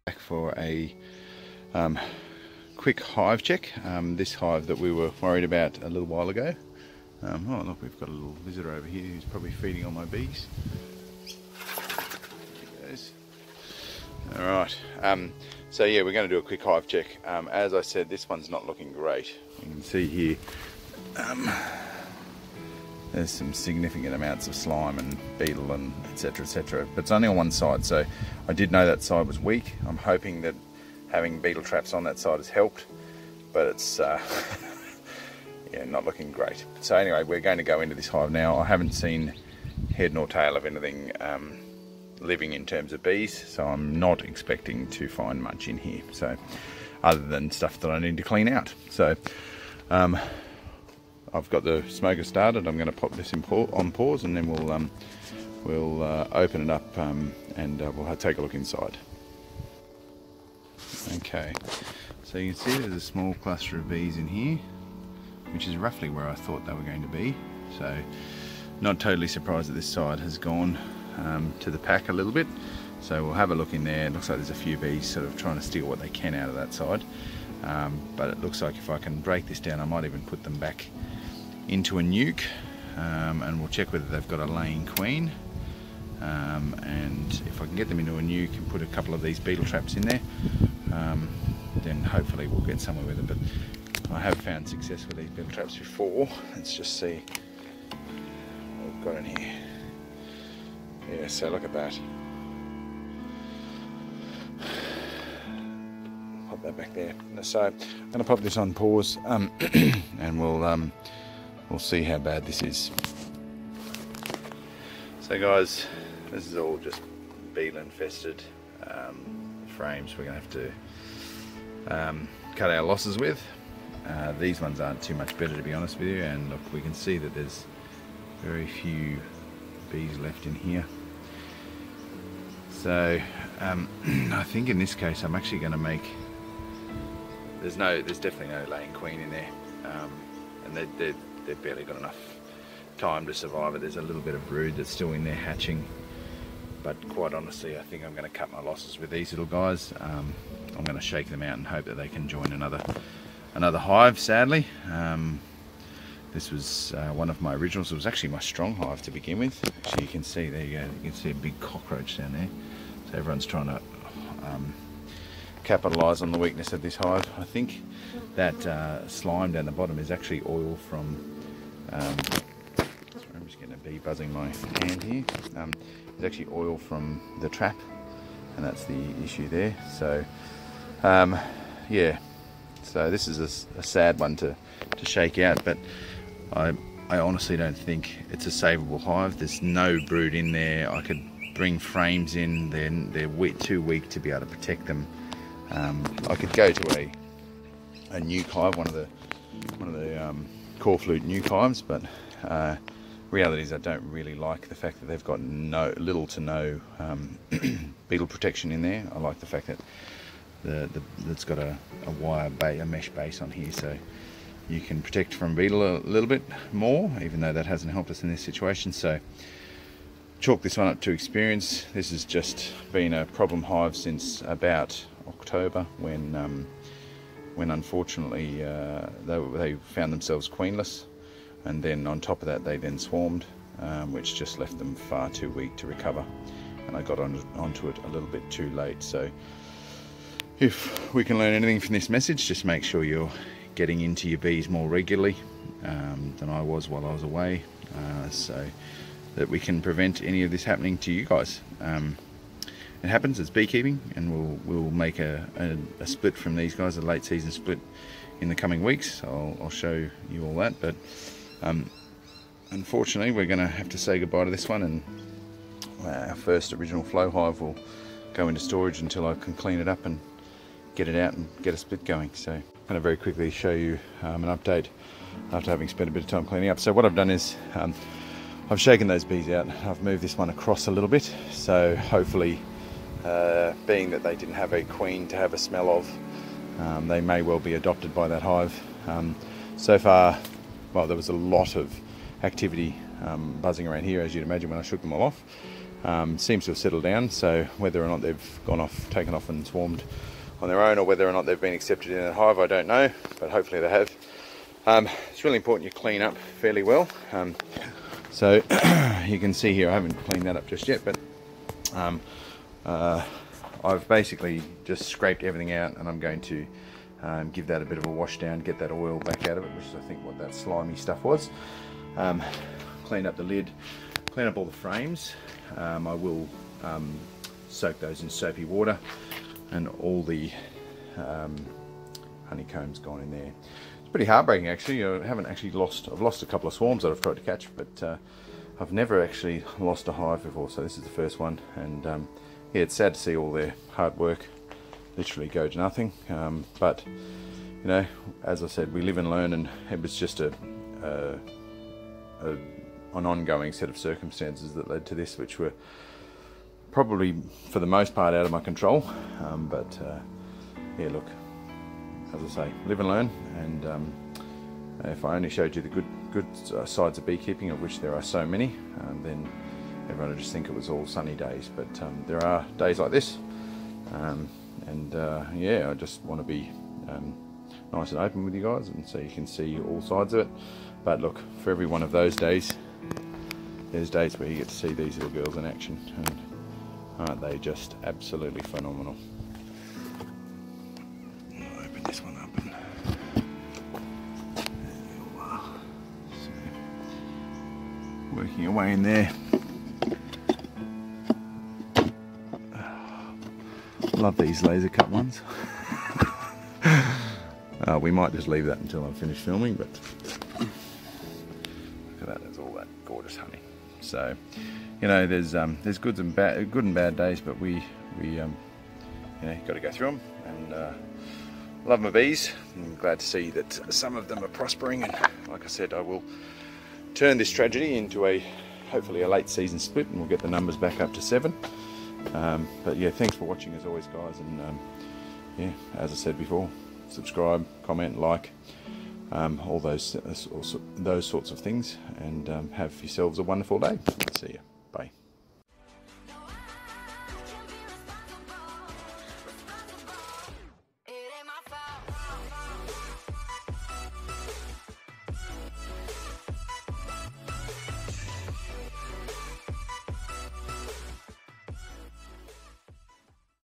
Back for a quick hive check. This hive that we were worried about a little while ago. Oh look, we've got a little visitor over here who's probably feeding on my bees. There he goes. Alright, so yeah, we're going to do a quick hive check. As I said, this one's not looking great. You can see here there's some significant amounts of slime and beetle and etc, etc, but it's only on one side, so I did know that side was weak. I'm hoping that having beetle traps on that side has helped, but it's yeah, not looking great. So anyway, we're going to go into this hive now. I haven't seen head nor tail of anything living in terms of bees, so I'm not expecting to find much in here, so other than stuff that I need to clean out. So I've got the smoker started. I'm going to pop this on pause, and then we'll open it up and we'll take a look inside. Okay, so you can see there's a small cluster of bees in here, which is roughly where I thought they were going to be. So not totally surprised that this side has gone to the pack a little bit. So we'll have a look in there. It looks like there's a few bees sort of trying to steal what they can out of that side. But it looks like if I can break this down, I might even put them back into a nuke, and we'll check whether they've got a laying queen. And if I can get them into a nuke and put a couple of these beetle traps in there, then hopefully we'll get somewhere with them. But I have found success with these beetle traps before. Let's just see what we've got in here. Yeah, so look at that. Pop that back there. So I'm going to pop this on pause, and we'll see how bad this is. So guys, this is all just beetle infested frames we're going to have to cut our losses with. These ones aren't too much better, to be honest with you, and look, we can see that there's very few bees left in here. So I think in this case I'm actually going to make, there's definitely no laying queen in there, and they've barely got enough time to survive it. There's a little bit of brood that's still in there hatching, but quite honestly I think I'm going to cut my losses with these little guys. I'm going to shake them out and hope that they can join another hive. Sadly, this was one of my originals. It was actually my strong hive to begin with. Actually, you can see, there you go, you can see a big cockroach down there. So everyone's trying to capitalise on the weakness of this hive. I think that slime down the bottom is actually oil from, sorry, I'm just getting a bee buzzing my hand here. It's actually oil from the trap, and that's the issue there. So yeah, so this is a sad one to shake out, but I honestly don't think it's a savable hive. There's no brood in there. I could bring frames in, then they're too weak to be able to protect them. I could go to a nuke hive, one of the core flute nuke hives, but reality is I don't really like the fact that they've got little to no beetle protection in there. I like the fact that it's got a mesh base on here, so you can protect from beetle a little bit more, even though that hasn't helped us in this situation. So chalk this one up to experience. This has just been a problem hive since about October, when unfortunately they found themselves queenless, and then on top of that they then swarmed, which just left them far too weak to recover, and I got onto it a little bit too late. So if we can learn anything from this message, just make sure you're getting into your bees more regularly than I was while I was away, so that we can prevent any of this happening to you guys. It happens, it's beekeeping, and we'll make a split from these guys, a late season split, in the coming weeks. I'll show you all that, but unfortunately we're going to have to say goodbye to this one, and our first original Flow Hive will go into storage until I can clean it up and get it out and get a split going. So I'm going to very quickly show you an update after having spent a bit of time cleaning up. So what I've done is I've shaken those bees out. I've moved this one across a little bit, so hopefully, being that they didn't have a queen to have a smell of, they may well be adopted by that hive. So far, well, there was a lot of activity buzzing around here, as you'd imagine, when I shook them all off. seems to have settled down. So whether or not they've taken off and swarmed on their own, or whether or not they've been accepted in that hive, I don't know, but hopefully they have. It's really important you clean up fairly well. So you can see here I haven't cleaned that up just yet, but I've basically just scraped everything out, and I'm going to give that a bit of a wash down, get that oil back out of it, which is I think what that slimy stuff was. Clean up the lid, clean up all the frames. I will soak those in soapy water, and all the honeycomb's gone in there. It's pretty heartbreaking actually. I've lost a couple of swarms that I've tried to catch, but I've never actually lost a hive before, so this is the first one. And yeah, it's sad to see all their hard work literally go to nothing. But you know, as I said, we live and learn, and it was just an ongoing set of circumstances that led to this, which were probably for the most part out of my control. But yeah, look, as I say, live and learn. And if I only showed you the good sides of beekeeping, of which there are so many, then everyone would just think it was all sunny days. But there are days like this, and yeah, I just want to be nice and open with you guys, and so you can see all sides of it. But look, for every one of those days, there's days where you get to see these little girls in action, and aren't they just absolutely phenomenal? I'll open this one up, and so, working away in there. Love these laser cut ones. We might just leave that until I'm finished filming, but look at that, there's all that gorgeous honey. So, you know, there's good and bad days, but we you know, got to go through them. And love my bees. I'm glad to see that some of them are prospering, and like I said, I will turn this tragedy into hopefully a late season split, and we'll get the numbers back up to 7. But yeah, thanks for watching as always, guys, and yeah, as I said before, subscribe, comment, like, all those sorts of things, and have yourselves a wonderful day. See ya. Bye.